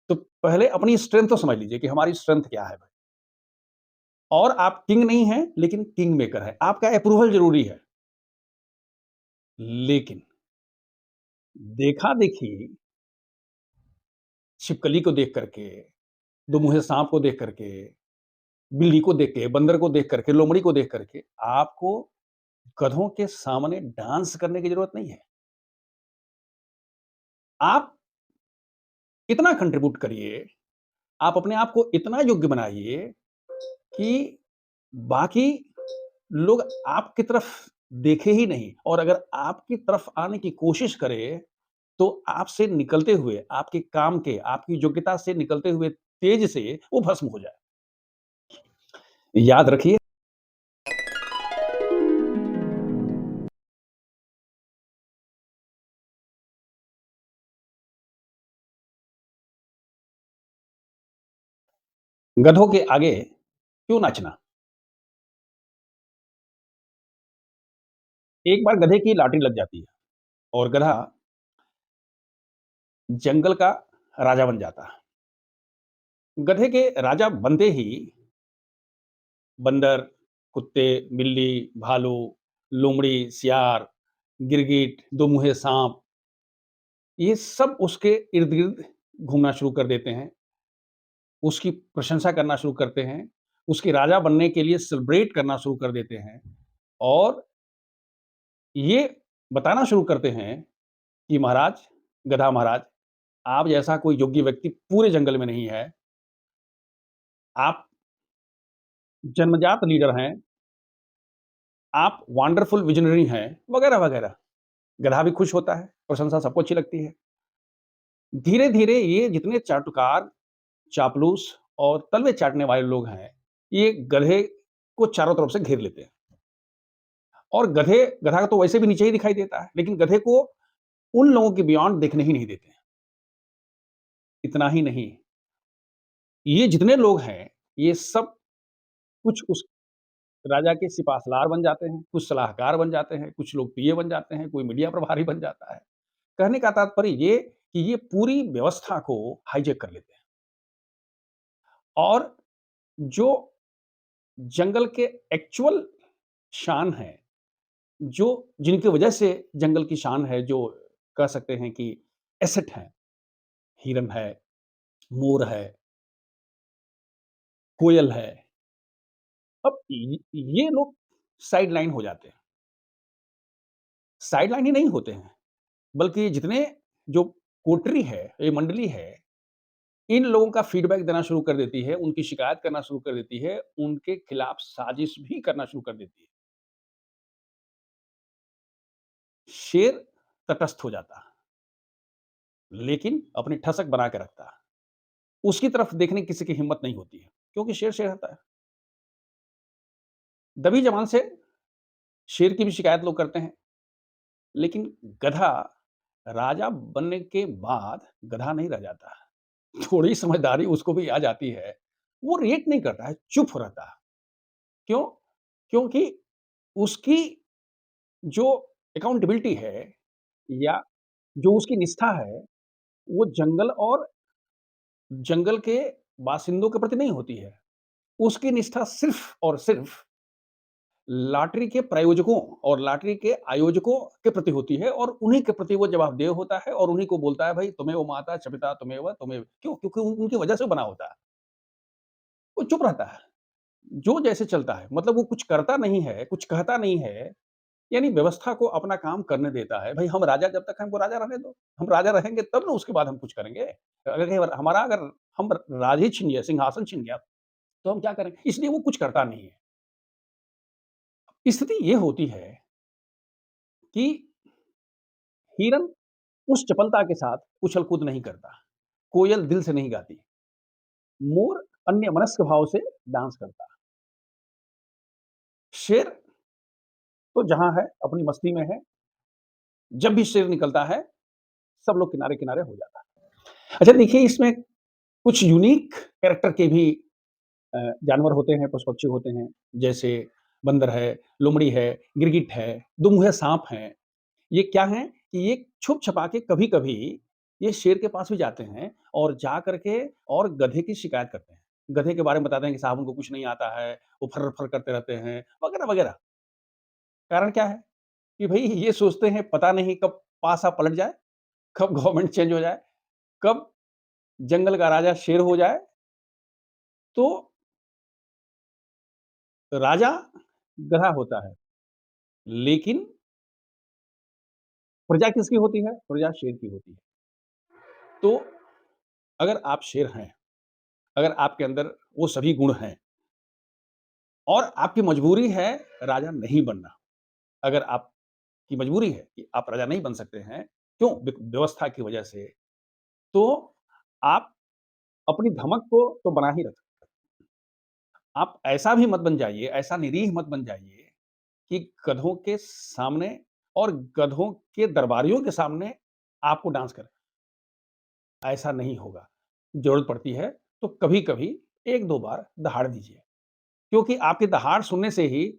तो पहले अपनी स्ट्रेंथ तो समझ लीजिए कि हमारी स्ट्रेंथ क्या है भाई। और आप किंग नहीं हैं, लेकिन किंग मेकर हैं। आपका अप्रूवल ज़रूरी है। लेकिन देखा-देखी छिपकली को देख कर के, दो मुँहे साँप को देख कर के, बिल्ली को देख के, बंदर को देख कर के, लोमड़ी को देख कर के, आपको गधों के सामने डांस करने की ज़रूरत नहीं है। आप इतना कंट्रीब्यूट करिए, आप अपने आप को इतना योग्य बनाइए कि बाकी लोग आपकी तरफ देखे ही नहीं, और अगर आपकी तरफ आने की कोशिश करें, तो आपसे निकलते हुए, आपके काम के, आपकी योग्यता से निकलते हुए तेज से वो भस्म हो जाए। याद रखिए, गधों के आगे क्यों नाचना? एक बार गधे की लॉटरी लग जाती है और गधा जंगल का राजा बन जाता है। गधे के राजा बनते ही बंदर, कुत्ते, बिल्ली, भालू, लोमड़ी, सियार, गिरगिट, दो मुँहे साँप, ये सब उसके इर्द-गिर्द घूमना शुरू कर देते हैं, उसकी प्रशंसा करना शुरू करते हैं, उसके राजा बनने के लिए सेलिब्रेट करना शुरू कर देते हैं, और ये बताना शुरू करते हैं कि महाराज, गधा महाराज, आप जैसा कोई योग्य व्यक्ति पूरे जंगल में नहीं है। आप जन्मजात लीडर हैं, आप वंडरफुल विज़नरी हैं, वगैरह-वगैरह। गधा भी खुश होता है, प्रशंसा सबको अच्छी लगती है। धीरे-धीरे ये जितने चाटुकार, चापलूस और तलवे चाटने वाले लोग हैं, ये गधे को चारों तरफ से घेर लेते हैं। और गधा तो वैसे भी नीचे ही दिखाई देता है, लेकिन गधे को उन लोगों के बियॉन्ड देखने ही नहीं देते हैं। इतना ही नहीं, ये जितने लोग हैं, ये सब कुछ उस राजा के सिपाहसलार बन जाते हैं, कुछ सलाहकार बन जाते हैं, कुछ लोग पीए बन जाते हैं, कोई मीडिया प्रभारी बन जाता है। कहने का तात्पर्य ये कि ये पूरी व्यवस्था को हाईजैक कर लेते हैं, और जो जंगल के एक्चुअल शान है, जो जिनकी वजह से जंगल की शान है, जो कह सकते हैं कि एसेट है, हिरन है, मोर है, कोयल है। अब ये लोग साइड लाइन हो जाते हैं। साइड लाइन ही नहीं होते हैं, बल्कि जितने जो कोटरी है, ये मंडली है, इन लोगों का फीडबैक देना शुरू कर देती है, उनकी शिकायत करना शुरू कर देती है, उनके खिलाफ साजिश भी करना शुरू कर देती है। शेर तटस्थ हो जाता है, लेकिन अपनी ठसक बना के रखता है। उसकी तरफ देखने की किसी की हिम्मत नहीं होती है, क्योंकि शेर शेर होता है। दबी जबान से शेर की भी शिकायत लोग करते हैं, लेकिन गधा राजा बनने के बाद गधा नहीं रह जाता। थोड़ी समझदारी उसको भी आ जाती है। वो रिएक्ट नहीं करता है, चुप रहता है। क्यों? क्योंकि उसकी जो अकाउंटेबिलिटी है, या जो उसकी निष्ठा है, वो जंगल के बासिंदों के प्रति नहीं होती है। उसकी निष्ठा सिर्फ़ और सिर्फ़ लॉटरी के प्रायोजकों और लॉटरी के आयोजकों के प्रति होती है, और उन्हीं के प्रति वो जवाबदेह होता है, और उन्हीं को बोलता है, भाई तुम्हें वो माता च पिता त्वमेव त्वमेव, क्यों? क्योंकि उनकी वजह से वो बना होता है। वो चुप रहता है, जो जैसे चलता है, मतलब वो कुछ करता नहीं है, कुछ कहता नहीं है, यानी व्यवस्था को अपना काम करने देता है। भाई हम राजा, जब तक हमको राजा रहने दो, हम राजा रहेंगे तब ना, उसके बाद हम कुछ करेंगे। अगर हम राज ही छीन गया, सिंहासन छीन गया, तो हम क्या करेंगे? इसलिए वो कुछ करता नहीं है। स्थिति ये होती है कि हिरन उस चपलता के साथ उछल-कूद नहीं करता, कोयल दिल से नहीं गाती, मोर अन्यमनस्क भाव से डांस करता, शेर तो जहाँ है अपनी मस्ती में है, जब भी शेर निकलता है, सब लोग किनारे-किनारे हो जाता है। अच्छा देखिए, इसमें कुछ यूनिक कैरेक्टर के भी जानवर होते हैं, पशु-पक्षी होते हैं, जैसे बंदर है, लोमड़ी है, गिरगिट है, दुमुहे साँप हैं। ये क्या हैं कि ये छुप-छुपा के कभी-कभी ये शेर के पास भी जाते हैं, और जा कर के और गधे की शिकायत करते हैं। गधे के बारे में बताते हैं कि साहब उनको कुछ नहीं आता है, वो फर्र-फर्र करते रहते हैं, वगैरह-वगैरह। कारण क्या है? कि भई ये सोचते हैं पता नहीं कब पासा पलट जाए, कब गवर्नमेंट चेंज हो जाए, कब जंगल का राजा शेर हो जाए, तो राजा गधा होता है, लेकिन प्रजा किसकी होती है? प्रजा शेर की होती है। तो अगर आप शेर हैं, अगर आपके अंदर वो सभी गुण हैं और आपकी मजबूरी है राजा नहीं बनना, अगर आपकी मजबूरी है कि आप राजा नहीं बन सकते हैं, क्यों? व्यवस्था की वजह से, तो आप अपनी धमक को तो बना ही रख आप ऐसा भी मत बन जाइए, ऐसा निरीह मत बन जाइए कि गधों के सामने और गधों के दरबारियों के सामने आपको डांस करें, ऐसा नहीं होगा। ज़रूरत पड़ती है तो कभी-कभी 1-2 बार दहाड़ दीजिए, क्योंकि आपकी दहाड़ सुनने से ही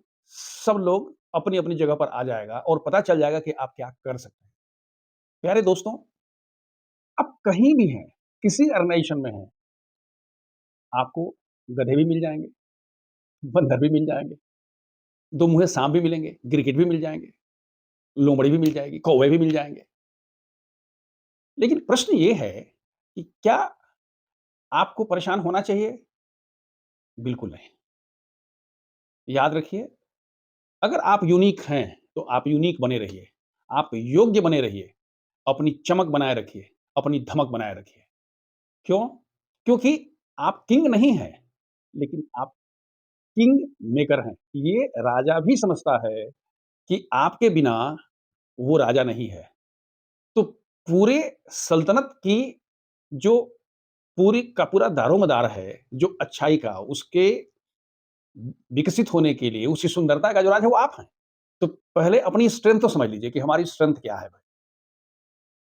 सब लोग अपनी-अपनी जगह पर आ जाएगा और पता चल जाएगा कि आप क्या कर सकते हैं। प्यारे दोस्तों, आप कहीं भी हैं, किसी ऑर्गनाइज़ेशन में हैं, आपको गधे भी मिल जाएँगे, बंदर भी मिल जाएँगे, दो मुँहे साँप भी मिलेंगे, गिरगिट भी मिल जाएँगे, लोमड़ी भी मिल जाएगी, कौवे भी मिल जाएँगे। लेकिन प्रश्न ये है कि क्या आपको परेशान होना चाहिए? बिल्कुल नहीं। याद रखिए, अगर आप यूनिक हैं, तो आप यूनिक बने रहिए। आप योग्य बने रहिए। अपनी चमक बनाए रखिए, अपनी धमक बनाए रखिए। क्यों? क्योंकि आप किंग नहीं हैं, लेकिन आप किंग मेकर हैं। ये राजा भी समझता है कि आपके बिना वो राजा नहीं है। तो पूरे सल्तनत की जो पूरी का पूरा दारोमदार है, जो अच्छाई का, उसके विकसित होने के लिए, उसकी सुंदरता का जो राज है, वो आप हैं। तो पहले अपनी स्ट्रेंथ तो समझ लीजिए कि हमारी स्ट्रेंथ क्या है भाई?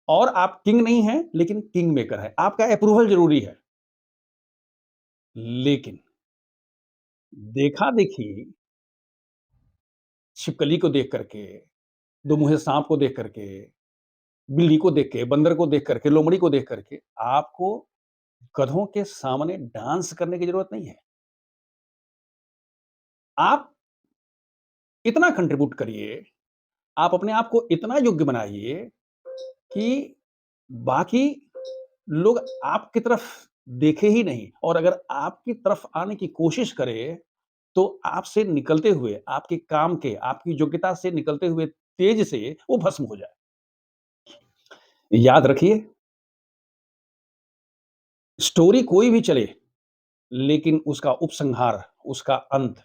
और आप किंग नहीं हैं, लेकिन किंग मेकर हैं। आपका अप्रूवल ज़रूरी है। लेकिन देखा-देखी छिपकली को देख कर के, दो मुँहे साँप को देख कर के, बिल्ली को देख के, बंदर को देख कर के, लोमड़ी को देख कर के, आपको गधों के सामने डांस करने की ज़रूरत नहीं है। आप इतना कंट्रीब्यूट करिए, आप अपने आप को इतना योग्य बनाइए कि बाकी लोग आपकी तरफ देखे ही नहीं और अगर आपकी तरफ आने की कोशिश करे, तो आपसे निकलते हुए, आपके काम के, आपकी योग्यता से निकलते हुए तेज से वो भस्म हो जाए। याद रखिए, स्टोरी कोई भी चले, लेकिन उसका उपसंहार, उसका अंत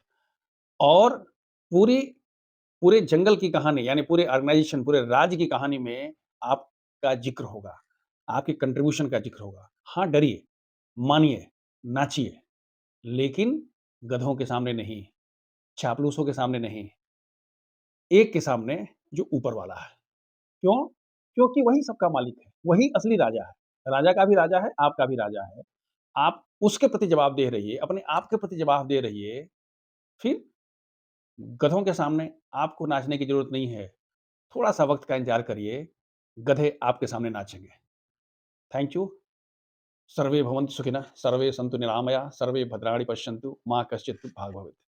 और पूरी पूरे जंगल की कहानी यानी पूरे ऑर्गनाइज़ेशन, पूरे राज्य की कहानी में आपका ज़िक्र होगा, आपके कंट्रीब्यूशन का ज़िक्र होगा। हाँ, डरिए, मानिए, नाचिए, लेकिन गधों के सामने नहीं, चापलूसों के सामने नहीं, एक के सामने जो ऊपर वाला है। क्यों? क्योंकि वही सबका मालिक है, वही असली राजा है। राजा का भी राजा है, आपका भी राजा है। आप उसके प्रति जवाबदेह रहिए, अपने आप के प्रति जवाबदेह रहिए, फिर गधों के सामने आपको नाचने की ज़रूरत नहीं है। थोड़ा-सा वक़्त का इंतज़ार करिए, गधे आपके सामने नाचेंगे। Thank you. सर्वे भवन्तु सुखिनः, सर्वे सन्तु निरामयाः, सर्वे भद्राणि पश्यन्तु, मा कश्चित् दुःख भाग् भवेत्।